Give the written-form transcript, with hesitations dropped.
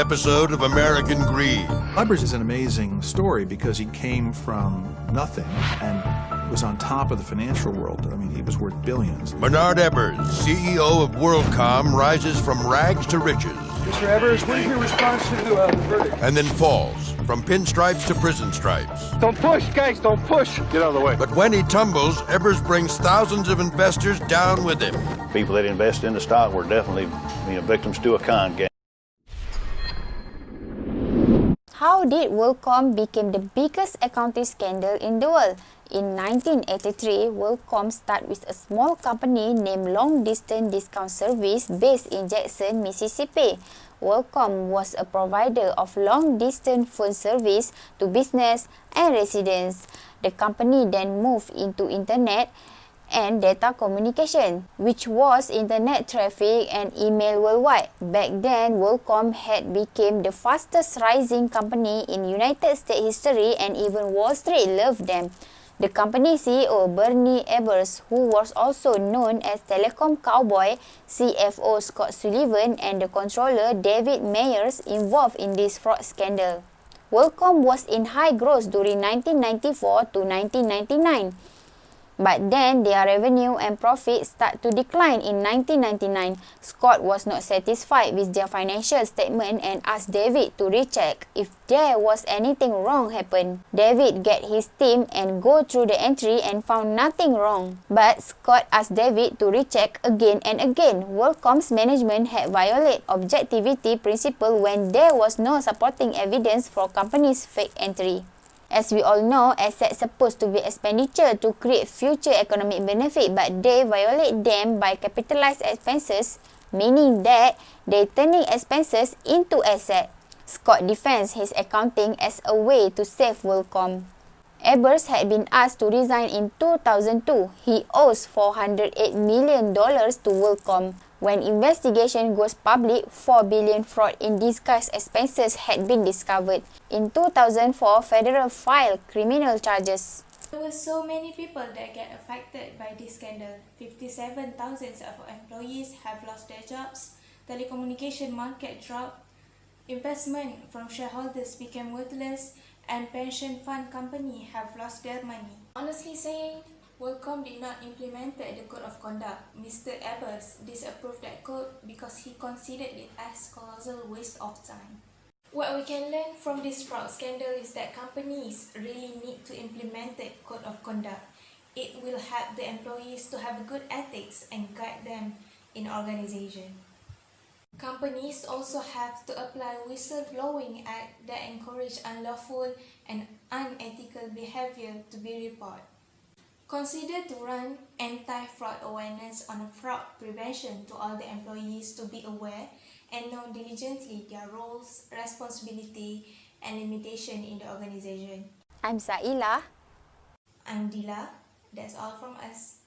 episode of American Greed. Ebers is an amazing story because he came from nothing and was on top of the financial world. I mean, he was worth billions. Bernard Ebers, CEO of WorldCom, rises from rags to riches. Mr. Ebers, what is your response to the verdict? And then falls from pinstripes to prison stripes. Don't push, guys, don't push. Get out of the way. But when he tumbles, Ebers brings thousands of investors down with him. People that invest in the stock were definitely, victims to a con game. How did WorldCom become the biggest accounting scandal in the world? In 1983, WorldCom started with a small company named Long Distance Discount Service based in Jackson, Mississippi. WorldCom was a provider of long-distance phone service to business and residents. The company then moved into internet and data communication, which was internet traffic and email worldwide. Back then, WorldCom had become the fastest rising company in United States history, and even Wall Street loved them. The company CEO Bernie Ebers, who was also known as Telecom Cowboy, CFO Scott Sullivan, and the controller David Mayers involved in this fraud scandal. WorldCom was in high growth during 1994 to 1999. But then their revenue and profit start to decline in 1999. Scott was not satisfied with their financial statement and asked David to recheck if there was anything wrong happen. David get his team and go through the entry and found nothing wrong. But Scott asked David to recheck again and again. WorldCom's management had violated objectivity principle when there was no supporting evidence for company's fake entry. As we all know, assets supposed to be expenditure to create future economic benefit, but they violate them by capitalized expenses, meaning that they turning expenses into asset. Scott defends his accounting as a way to save WorldCom. Ebers had been asked to resign in 2002. He owes $408 million to WorldCom. When investigation goes public, $4 billion fraud in disguised expenses had been discovered. In 2004, federal filed criminal charges. There were so many people that get affected by this scandal. 57,000 of employees have lost their jobs, telecommunication market dropped, investment from shareholders became worthless, and pension fund companies have lost their money. Honestly saying, WorldCom did not implement the code of conduct. Mr. Ebers disapproved that code because he considered it as colossal waste of time. What we can learn from this fraud scandal is that companies really need to implement the code of conduct. It will help the employees to have good ethics and guide them in organization. Companies also have to apply whistleblowing act that encourage unlawful and unethical behavior to be reported. Consider to run anti-fraud awareness on fraud prevention to all the employees to be aware and know diligently their roles, responsibility, and limitation in the organization. I'm Saila. I'm Dila. That's all from us.